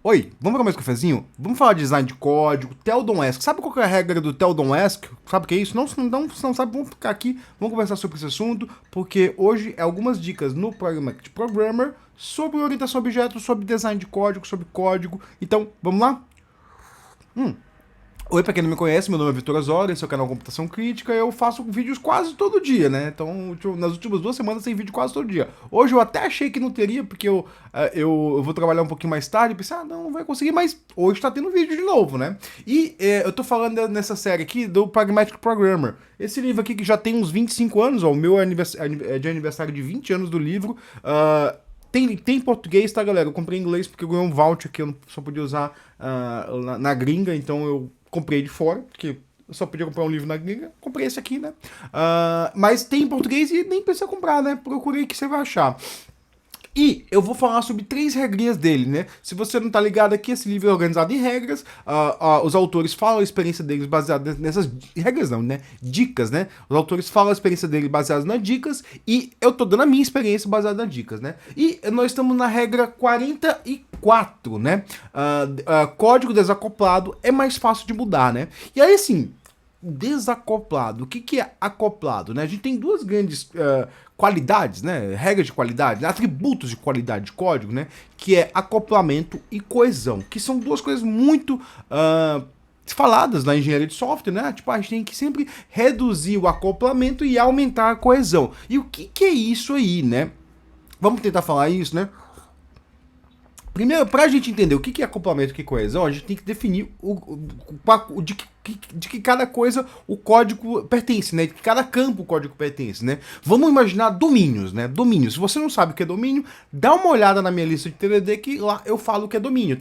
Oi, vamos para mais um cafezinho? Vamos falar de design de código, Teldon-esque. Sabe qual que é a regra do Teldon-esque? Sabe o que é isso? Não sabe, vamos ficar aqui, vamos conversar sobre esse assunto, porque hoje é algumas dicas no Pragmatic Programmer sobre orientação a objetos, sobre design de código, sobre código. Então, vamos lá? Oi, pra quem não me conhece, meu nome é Vitor Azora, esse é o canal Computação Crítica, eu faço vídeos quase todo dia, né? Então, nas últimas 2 semanas tem vídeo quase todo dia. Hoje eu até achei que não teria, porque eu vou trabalhar um pouquinho mais tarde, pensei, não vai conseguir, mas hoje tá tendo vídeo de novo, né? E eu tô falando nessa série aqui do Pragmatic Programmer. Esse livro aqui que já tem uns 25 anos, ó, o meu é de aniversário de 20 anos do livro. Tem português, tá, galera? Eu comprei em inglês porque eu ganhei um voucher que eu não só podia usar na gringa, então eu comprei de fora, porque eu só podia comprar um livro na gringa. Comprei esse aqui, né? Mas tem em português e nem precisa comprar, né? Procurei que você vai achar. E eu vou falar sobre 3 regrinhas dele, né? Se você não tá ligado aqui, esse livro é organizado em regras. Os autores falam a experiência deles baseada nessas regras, não, né? Dicas, né? Os autores falam a experiência deles baseada nas dicas e eu tô dando a minha experiência baseada nas dicas, né? E nós estamos na regra 44, né? Código desacoplado é mais fácil de mudar, né? E aí, assim, desacoplado. O que é acoplado, né? A gente tem duas grandes qualidades, né? Regras de qualidade, né? Atributos de qualidade de código, né? Que é acoplamento e coesão, que são duas coisas muito faladas na engenharia de software, né? Tipo, a gente tem que sempre reduzir o acoplamento e aumentar a coesão. E o que é isso aí, né? Vamos tentar falar isso, né? Primeiro, para a gente entender o que é acoplamento e o que é coesão, a gente tem que definir de que cada coisa o código pertence, né? De que cada campo o código pertence, né? Vamos imaginar domínios, né? Domínio. Se você não sabe o que é domínio, dá uma olhada na minha lista de TDD que lá eu falo o que é domínio.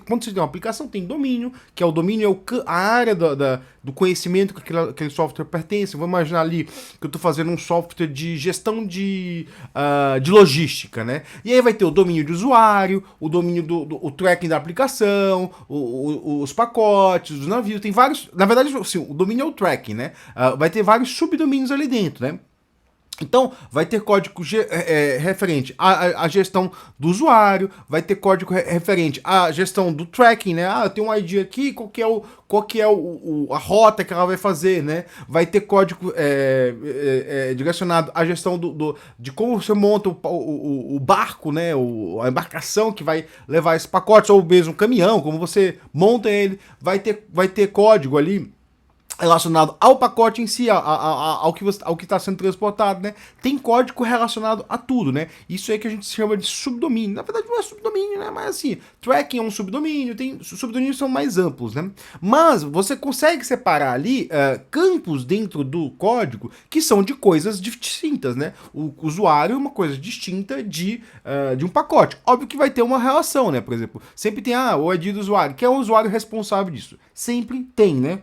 Quando você tem uma aplicação, tem domínio, que é o domínio, a área do conhecimento que aquele software pertence. Vou imaginar ali que eu estou fazendo um software de gestão de logística, né? E aí vai ter o domínio de usuário, o domínio o tracking da aplicação, os pacotes, os navios, tem vários. Na verdade, assim, o domínio é o tracking, né? Vai ter vários subdomínios ali dentro, né? Então, vai ter código referente à gestão do usuário, vai ter código referente à gestão do tracking, né? Eu tenho um ID aqui, qual que é a rota que ela vai fazer, né? Vai ter código direcionado à gestão de como você monta o barco, né? A embarcação que vai levar esse pacote, ou mesmo um caminhão, como você monta ele, vai ter código ali relacionado ao pacote em si, ao que está sendo transportado, né? Tem código relacionado a tudo, né? Isso aí que a gente chama de subdomínio. Na verdade não é subdomínio, né? Mas assim, tracking é um subdomínio, subdomínios são mais amplos, né? Mas você consegue separar ali campos dentro do código que são de coisas distintas, né? O usuário é uma coisa distinta de um pacote. Óbvio que vai ter uma relação, né? Por exemplo, sempre tem o ID do usuário, que é o usuário responsável disso. Sempre tem, né?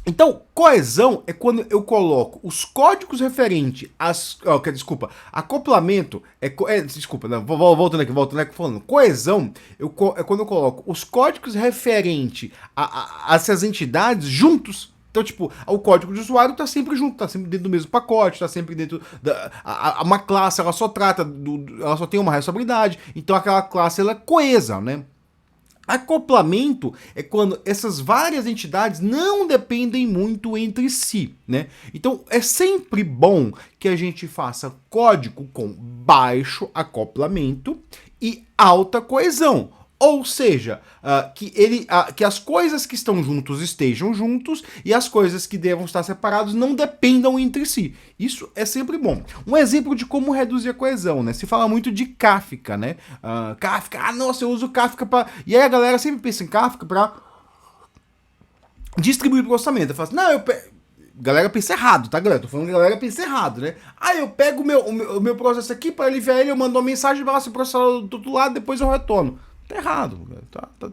Então, coesão é quando eu coloco os códigos referentes desculpa, acoplamento desculpa, não, voltando aqui, falando. Coesão é quando eu coloco os códigos referentes a essas entidades juntos. Então, tipo, o código de usuário tá sempre junto, tá sempre dentro do mesmo pacote, tá sempre dentro uma classe, ela só ela só tem uma responsabilidade, então aquela classe ela é coesa, né? Acoplamento é quando essas várias entidades não dependem muito entre si, né? Então é sempre bom que a gente faça código com baixo acoplamento e alta coesão. Ou seja, que as coisas que estão juntos estejam juntos e as coisas que devam estar separadas não dependam entre si. Isso é sempre bom. Um exemplo de como reduzir a coesão, né? Se fala muito de Kafka, né? Kafka, nossa, eu uso Kafka para... E aí a galera sempre pensa em Kafka para distribuir processamento. Eu falo assim, não, galera pensa errado, tá, galera? Tô falando que a galera pensa errado, né? Eu pego o meu processo aqui para aliviar ele, eu mando uma mensagem, vai lá se processar do outro lado, depois eu retorno. Tá errado,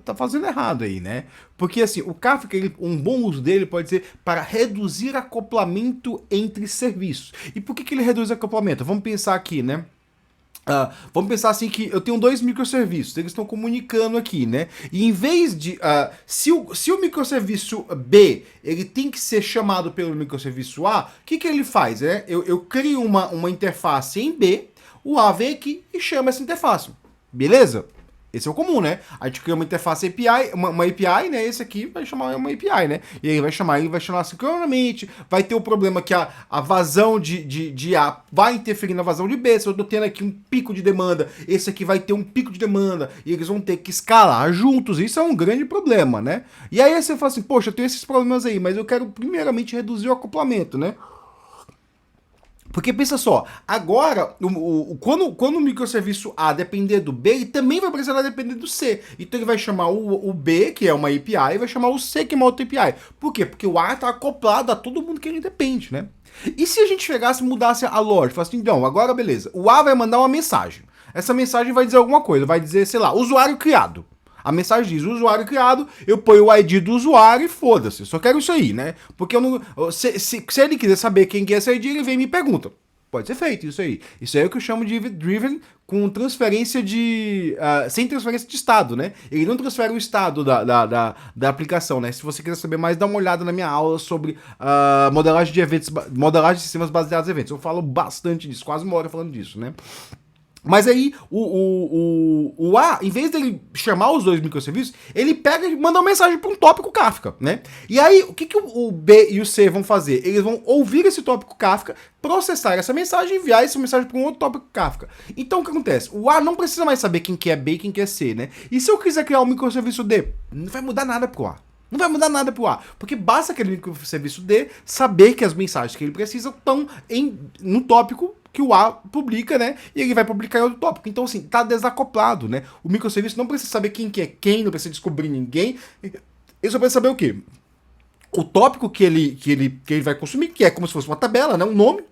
tá fazendo errado aí, né? Porque assim, o Kafka, um bom uso dele pode ser para reduzir acoplamento entre serviços. E por que ele reduz acoplamento? Vamos pensar aqui, né? Vamos pensar assim que eu tenho 2 microserviços, eles estão comunicando aqui, né? E em vez de... se o microserviço B ele tem que ser chamado pelo microserviço A, o que ele faz? Eu crio uma interface em B, o A vem aqui e chama essa interface. Beleza? Esse é o comum, né? A gente cria uma interface API, uma API, né? Esse aqui vai chamar uma API, né? E aí ele vai chamar sincronamente, vai ter o problema que a vazão de A vai interferir na vazão de B. Se eu tô tendo aqui um pico de demanda, esse aqui vai ter um pico de demanda, e eles vão ter que escalar juntos. Isso é um grande problema, né? E aí você fala assim, poxa, eu tenho esses problemas aí, mas eu quero primeiramente reduzir o acoplamento, né? Porque pensa só, agora, quando o microserviço A depender do B, ele também vai precisar depender do C. Então ele vai chamar o B, que é uma API, e vai chamar o C, que é uma outra API. Por quê? Porque o A está acoplado a todo mundo que ele depende, né? E se a gente chegasse e mudasse a lógica? Falasse assim, então, agora beleza, o A vai mandar uma mensagem. Essa mensagem vai dizer alguma coisa, vai dizer, sei lá, usuário criado. A mensagem diz, usuário criado, eu ponho o ID do usuário e foda-se. Só quero isso aí, né? Porque eu não. Se ele quiser saber quem que é esse ID, ele vem e me pergunta. Pode ser feito isso aí. Isso aí é o que eu chamo de event-driven com transferência de. Sem transferência de estado, né? Ele não transfere o estado da aplicação, né? Se você quiser saber mais, dá uma olhada na minha aula sobre modelagem de eventos, modelagem de sistemas baseados em eventos. Eu falo bastante disso, quase uma hora falando disso, né? Mas aí, o A, em vez dele chamar os dois microserviços, ele pega e manda uma mensagem para um tópico Kafka, né? E aí, o que o B e o C vão fazer? Eles vão ouvir esse tópico Kafka, processar essa mensagem e enviar essa mensagem para um outro tópico Kafka. Então, o que acontece? O A não precisa mais saber quem que é B e quem que é C, né? E se eu quiser criar um microserviço D, não vai mudar nada pro A. Não vai mudar nada pro A, porque basta aquele microserviço D saber que as mensagens que ele precisa estão no tópico que o A publica, né? E ele vai publicar em outro tópico. Então, assim, tá desacoplado, né? O microserviço não precisa saber quem que é quem, não precisa descobrir ninguém. Ele só precisa saber o quê? O tópico que ele vai consumir, que é como se fosse uma tabela, né? Um nome.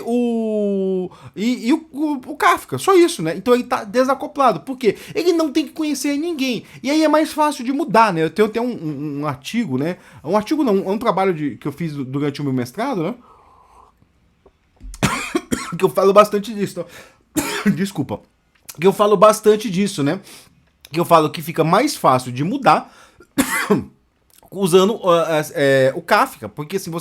O Kafka, só isso, né? Então ele tá desacoplado, porque ele não tem que conhecer ninguém. E aí é mais fácil de mudar, né? Eu tenho até um artigo, né? Um artigo não, é um trabalho que eu fiz durante o meu mestrado, né? Que eu falo bastante disso. Então... Desculpa. Que eu falo bastante disso, né? Que eu falo que fica mais fácil de mudar usando o Kafka, porque assim,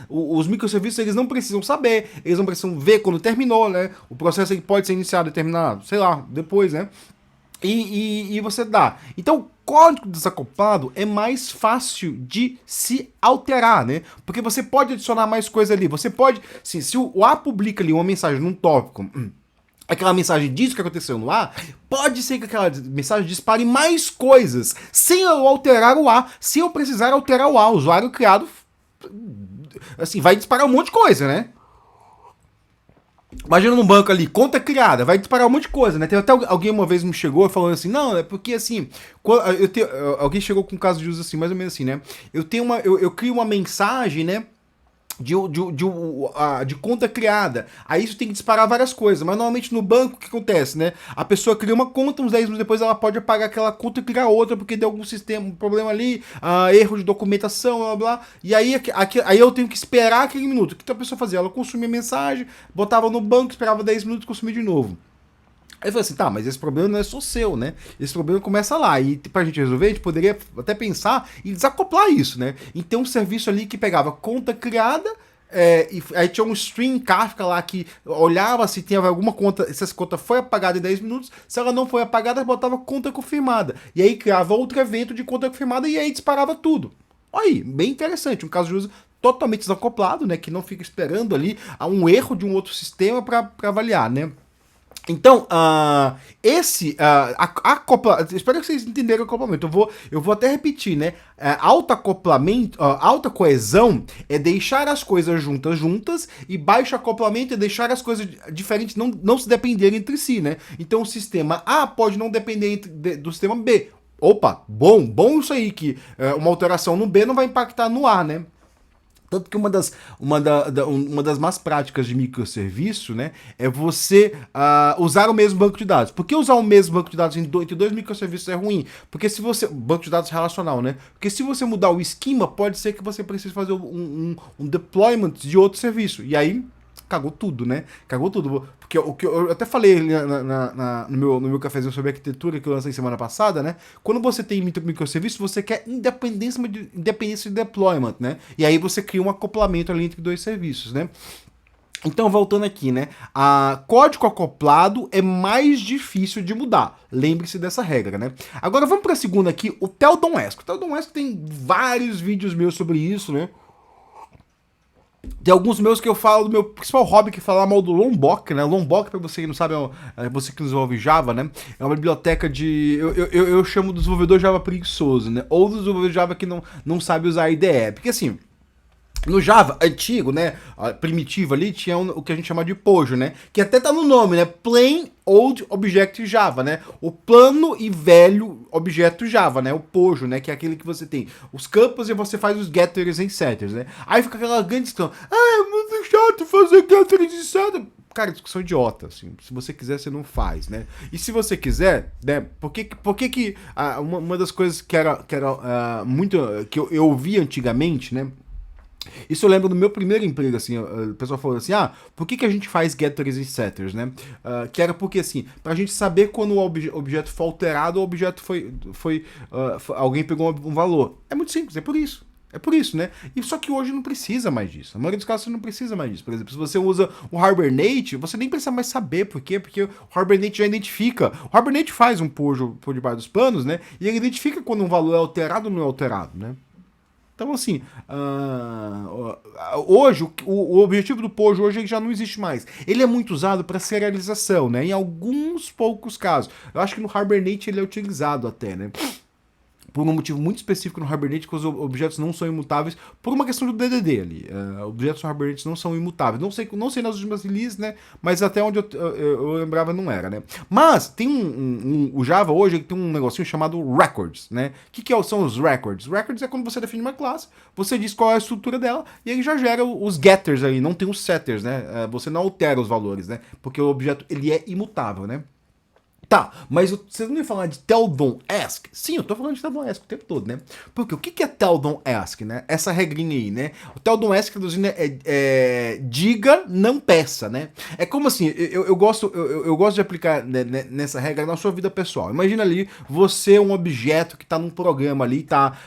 os microserviços eles não precisam saber, eles não precisam ver quando terminou, né? O processo ele pode ser iniciado e terminado, sei lá, depois, né? E você dá. Então, código desacoplado é mais fácil de se alterar, né? Porque você pode adicionar mais coisa ali. Você pode, assim, se o A publica ali uma mensagem num tópico, aquela mensagem diz o que aconteceu no A, pode ser que aquela mensagem dispare mais coisas, sem eu alterar o A, se eu precisar alterar o A. O usuário criado, assim, vai disparar um monte de coisa, né? Imagina num banco ali, conta criada, vai disparar um monte de coisa, né? Tem até alguém uma vez me chegou falando assim, não, é porque assim, alguém chegou com um caso de uso assim, mais ou menos assim, né? Eu crio uma mensagem, né? De conta criada. Aí isso tem que disparar várias coisas. Mas normalmente no banco o que acontece, né? A pessoa cria uma conta, uns 10 minutos depois ela pode apagar aquela conta e criar outra porque deu algum sistema, um problema ali, erro de documentação, blá blá. E aí, aí eu tenho que esperar aquele minuto. O que a pessoa fazia? Ela consumia a mensagem, botava no banco, esperava 10 minutos e consumia de novo. Aí eu falei assim, tá, mas esse problema não é só seu, né? Esse problema começa lá. E pra gente resolver, a gente poderia até pensar em desacoplar isso, né? E ter um serviço ali que pegava conta criada, e aí tinha um stream Kafka lá que olhava se tinha alguma conta, se essa conta foi apagada em 10 minutos, se ela não foi apagada, botava conta confirmada. E aí criava outro evento de conta confirmada e aí disparava tudo. Olha aí, bem interessante, um caso de uso totalmente desacoplado, né? Que não fica esperando ali um erro de um outro sistema para avaliar, né? Então, espero que vocês entenderam o acoplamento. Eu vou até repetir, né? Alto acoplamento, alta coesão é deixar as coisas juntas e baixo acoplamento é deixar as coisas diferentes não se dependerem entre si, né? Então o sistema A pode não depender do sistema B. Opa, bom isso aí, que uma alteração no B não vai impactar no A, né? Tanto que uma das más práticas de microserviço, né, é você usar o mesmo banco de dados. Por que usar o mesmo banco de dados entre dois microserviços é ruim? Porque se você... Banco de dados relacional, né? Porque se você mudar o esquema, pode ser que você precise fazer um deployment de outro serviço. E aí... cagou tudo, né? Cagou tudo. Porque o que eu até falei no meu cafezinho sobre arquitetura que eu lancei semana passada, né? Quando você tem microserviço, você quer independência de deployment, né? E aí você cria um acoplamento ali entre dois serviços, né? Então, voltando aqui, né? A código acoplado é mais difícil de mudar. Lembre-se dessa regra, né? Agora vamos para a segunda aqui, o Teldon-esque. O Teldon-esque tem vários vídeos meus sobre isso, né? Tem alguns meus que eu falo do meu principal hobby, que é falar mal do Lombok, né? Lombok, pra você que não sabe, é você que desenvolve Java, né? É uma biblioteca de... Eu chamo do desenvolvedor Java preguiçoso, né? Ou do desenvolvedor Java que não sabe usar IDE. Porque assim... No Java antigo, né, primitivo ali, tinha o que a gente chama de POJO, né, que até tá no nome, né, Plain Old Object Java, né, o plano e velho objeto Java, né, o POJO, né, que é aquele que você tem os campos e você faz os getters e setters, né, aí fica aquela grande discussão, é muito chato fazer getters e setters. Cara, discussão idiota, assim. Se você quiser, você não faz, né? E se você quiser, né? Por que uma das coisas que era muito... que eu ouvia antigamente, né? Isso eu lembro do meu primeiro emprego, assim, o pessoal falou assim, por que a gente faz getters e setters, né? Que era porque, assim, pra gente saber quando o objeto foi alterado, o objeto alguém pegou um valor. É muito simples, é por isso. É por isso, né? E só que hoje não precisa mais disso. Na maioria dos casos você não precisa mais disso. Por exemplo, se você usa o Hibernate, você nem precisa mais saber por quê, porque o Hibernate já identifica. O Hibernate faz um pull por debaixo dos panos, né? E ele identifica quando um valor é alterado ou não é alterado, né? Então, assim, hoje, o objetivo do POJO hoje já não existe mais. Ele é muito usado para serialização, né? Em alguns poucos casos. Eu acho que no Hibernate ele é utilizado até, né? Por um motivo muito específico no Hibernate, que os objetos não são imutáveis, por uma questão do DDD ali. Objetos no Hibernate não são imutáveis. Não sei nas últimas releases, né? Mas até onde eu lembrava não era, né? Mas tem o Java hoje tem um negocinho chamado records, né? O que são os records? Records é quando você define uma classe, você diz qual é a estrutura dela, e ele já gera os getters aí, não tem os setters, né? Você não altera os valores, né? Porque o objeto ele é imutável, né? Tá, mas vocês não iam falar de Teldon-esque? Sim, eu tô falando de Teldon-esque o tempo todo, né? Porque o que é Teldon-esque, né? Essa regrinha aí, né? O Teldon-esque, traduzindo, é diga, não peça, né? É como assim, eu gosto de aplicar nessa regra na sua vida pessoal. Imagina ali, você é um objeto que tá num programa ali, tá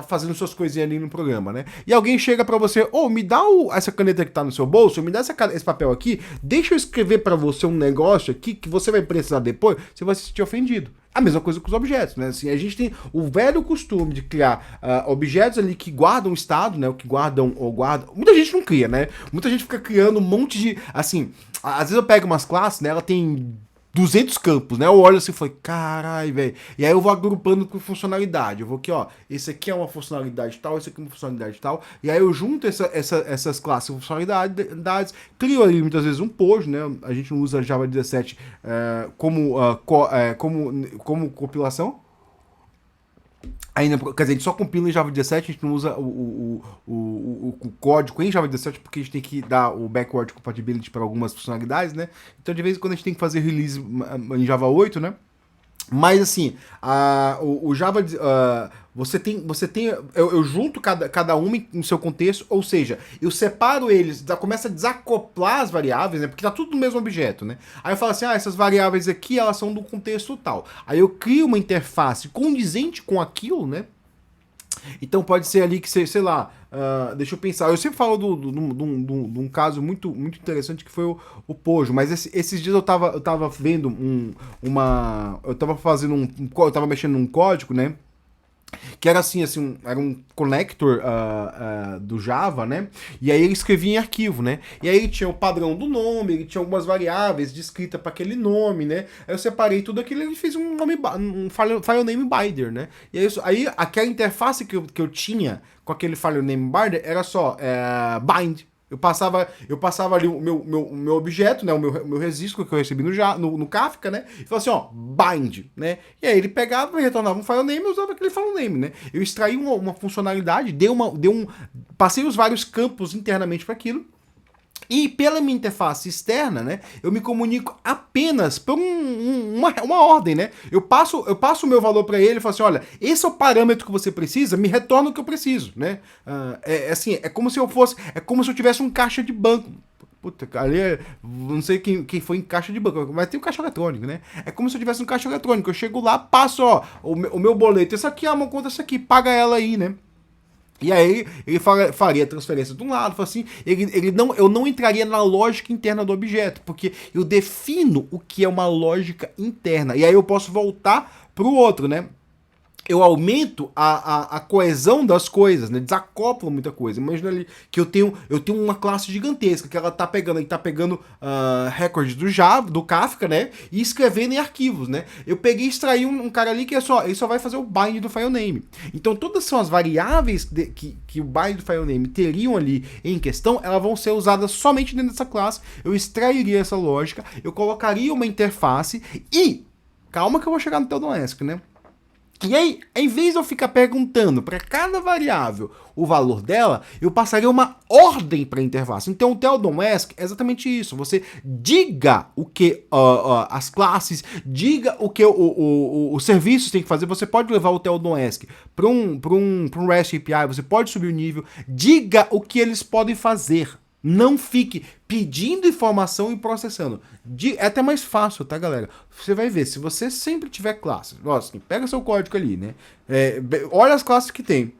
fazendo suas coisinhas ali no programa, né? E alguém chega pra você, me dá essa caneta que tá no seu bolso, me dá esse papel aqui, deixa eu escrever pra você um negócio aqui que você vai precisar depois, você vai se sentir ofendido. A mesma coisa com os objetos, né? Assim, a gente tem o velho costume de criar objetos ali que guardam estado, né? O que guardam ou guardam. Muita gente não cria, né? Muita gente fica criando um monte de. Assim, às vezes eu pego umas classes, né? Ela tem 200 campos, né? Eu olho assim e falo, caralho, velho. E aí eu vou agrupando com funcionalidade. Eu vou aqui, ó. Esse aqui é uma funcionalidade tal, esse aqui é uma funcionalidade tal. E aí eu junto essas classes de funcionalidades, crio ali muitas vezes um POJO, né? A gente não usa Java 17 como compilação. Ainda, quer dizer, a gente só compila em Java 17, a gente não usa o código em Java 17 porque a gente tem que dar o backward compatibility para algumas funcionalidades, né? Então, de vez em quando, a gente tem que fazer release em Java 8, né? Mas, assim, o Java... você tem eu junto cada uma no seu contexto, ou seja, eu separo eles, começa a desacoplar as variáveis, né? Porque tá tudo no mesmo objeto, né? Aí eu falo assim, essas variáveis aqui, elas são do contexto tal. Aí eu crio uma interface condizente com aquilo, né? Então pode ser ali que, sei lá, deixa eu pensar. Eu sempre falo de um caso muito interessante que foi o POJO, mas esses dias eu tava vendo eu tava fazendo eu tava mexendo num código, né? Que era assim, era um connector do Java, né? E aí ele escrevia em arquivo, né? E aí ele tinha o padrão do nome, ele tinha algumas variáveis descritas para aquele nome, né? Aí eu separei tudo aquilo e fiz um file name binder, né? E aí aquela interface que eu tinha com aquele file name binder era só bind. Eu passava ali o meu objeto, né, o meu registro que eu recebi no Kafka, né, e falava assim, ó, bind, né, e aí ele pegava e retornava um file name e usava aquele file name, né. Eu extraí uma funcionalidade, passei os vários campos internamente para aquilo, e pela minha interface externa, né, eu me comunico apenas por uma ordem, né? Eu passo o meu valor para ele e falo assim, olha, esse é o parâmetro que você precisa, me retorna o que eu preciso, né? Assim, é como se eu tivesse um caixa de banco. Puta, ali não sei quem foi em caixa de banco, mas tem um caixa eletrônico, né? É como se eu tivesse um caixa eletrônico. Eu chego lá, passo, ó, o meu boleto, essa aqui é uma conta, essa aqui, paga ela aí, né? E aí ele faria a transferência de um lado, assim, eu não entraria na lógica interna do objeto, porque eu defino o que é uma lógica interna. E aí eu posso voltar para o outro, né? Eu aumento a coesão das coisas, né? Desacoplo muita coisa. Imagina ali que eu tenho uma classe gigantesca que ela tá pegando recordes do Java, do Kafka, né? E escrevendo em arquivos, né? Eu peguei e extraí um cara ali que ele só vai fazer o bind do filename. Então todas são as variáveis que o bind do filename teriam ali em questão, elas vão ser usadas somente dentro dessa classe. Eu extrairia essa lógica, eu colocaria uma interface e calma que eu vou chegar no Theodon-ESC, né? E aí, em vez de eu ficar perguntando para cada variável o valor dela, eu passaria uma ordem para a interface. Então, o Theodon-ESC é exatamente isso. Você diga o que as classes, diga o que os serviços têm que fazer. Você pode levar o Theodon-ESC para um REST API, você pode subir o nível. Diga o que eles podem fazer. Não fique pedindo informação e processando. É até mais fácil, tá, galera? Você vai ver, se você sempre tiver classes, assim, pega seu código ali, né? Olha as classes que tem.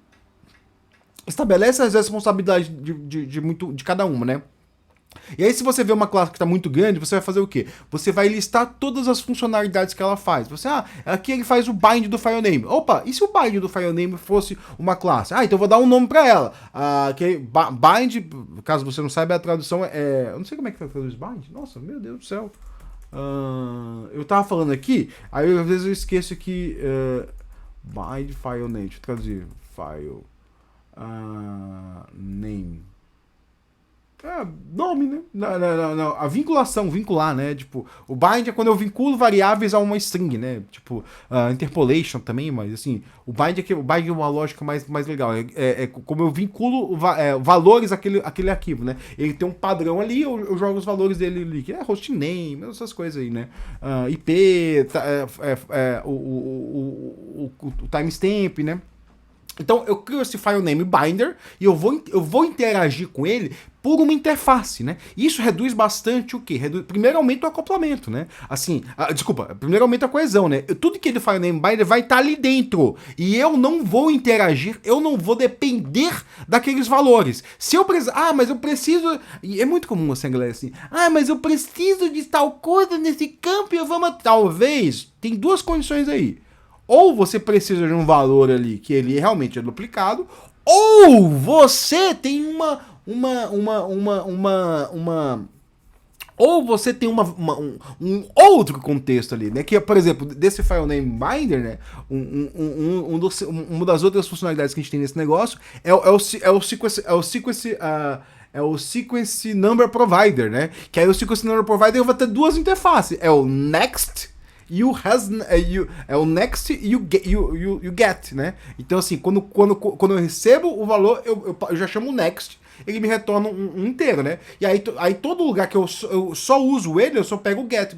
Estabelece as responsabilidades de cada uma, né? E aí, se você vê uma classe que está muito grande, você vai fazer o quê? Você vai listar todas as funcionalidades que ela faz. Você, aqui ele faz o bind do filename. Opa, e se o bind do filename fosse uma classe? Então eu vou dar um nome para ela. Bind, caso você não saiba, a tradução eu não sei como é que traduz bind. Nossa, meu Deus do céu. Eu tava falando aqui, aí às vezes eu esqueço que bind filename. Deixa eu traduzir. File name. Nome, né? Não. A vinculação, vincular, né? Tipo, o bind é quando eu vinculo variáveis a uma string, né? Tipo, interpolation também, mas assim, o bind é uma lógica mais legal. Como eu vinculo valores àquele arquivo, né? Ele tem um padrão ali, eu jogo os valores dele ali, que é hostname, essas coisas aí, né? IP, o timestamp, né? Então eu crio esse filename binder e eu vou interagir com ele por uma interface, né? Isso reduz bastante o quê? Primeiro aumenta o acoplamento, né? Assim, desculpa, primeiro aumenta a coesão, né? Tudo que ele filename binder vai estar ali dentro e eu não vou interagir, eu não vou depender daqueles valores. Se eu precisar, mas eu preciso, e é muito comum assim, galera, assim, mas eu preciso de tal coisa nesse campo e eu vou, talvez, tem duas condições aí. Ou você precisa de um valor ali que ele realmente é duplicado, ou você tem ou você tem um outro contexto ali, né? Que é, por exemplo, desse filename binder, né? Uma das outras funcionalidades que a gente tem nesse negócio é o sequence number provider, né? Que aí o sequence number provider vai ter duas interfaces. É o next o next e o get, né? Então, assim, quando eu recebo o valor, eu já chamo o next, ele me retorna um inteiro, né? E aí todo lugar que eu só uso ele, eu só pego o get.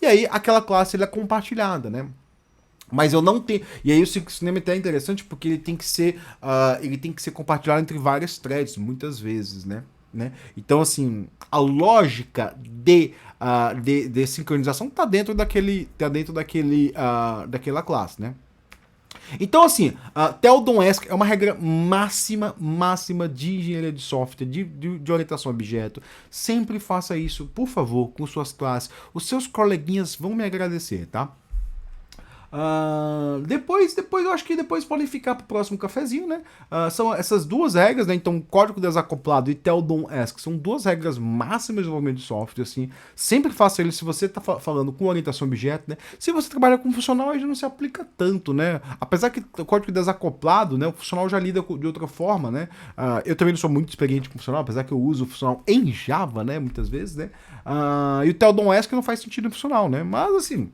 E aí aquela classe é compartilhada, né? Mas eu não tenho. E aí o cinema é interessante porque ele tem que ser compartilhado entre várias threads, muitas vezes, né? Então, assim, a lógica de sincronização tá dentro daquela classe, né? Então, assim, Theodon-ESC é uma regra máxima de engenharia de software, de orientação a objeto. Sempre faça isso, por favor, com suas classes. Os seus coleguinhas vão me agradecer, tá? Depois eu acho que depois podem ficar pro próximo cafezinho, né? São essas duas regras, né? Então, código desacoplado e Theodon-ESC são duas regras máximas de desenvolvimento de software, assim. Sempre faça ele se você tá falando com orientação a objeto, né? Se você trabalha com funcional, aí já não se aplica tanto, né? Apesar que o código desacoplado, né? O funcional já lida de outra forma, né? Eu também não sou muito experiente com funcional, apesar que eu uso o funcional em Java, né? Muitas vezes, né? E o Theodon-ESC não faz sentido em funcional, né? Mas, assim...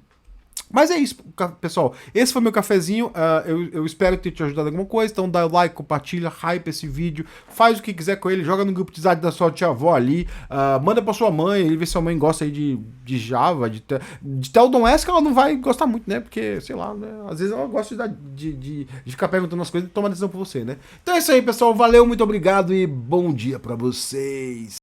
Mas é isso, pessoal. Esse foi meu cafezinho. Eu espero ter te ajudado em alguma coisa. Então dá like, compartilha, hype esse vídeo. Faz o que quiser com ele. Joga no grupo de zap da sua tia-avó ali. Manda pra sua mãe. Ele vê se sua mãe gosta aí de Java. De Theodon-ESC ela não vai gostar muito, né? Porque, sei lá, né? Às vezes ela gosta de ficar perguntando as coisas e tomar decisão por você, né? Então é isso aí, pessoal. Valeu, muito obrigado e bom dia pra vocês.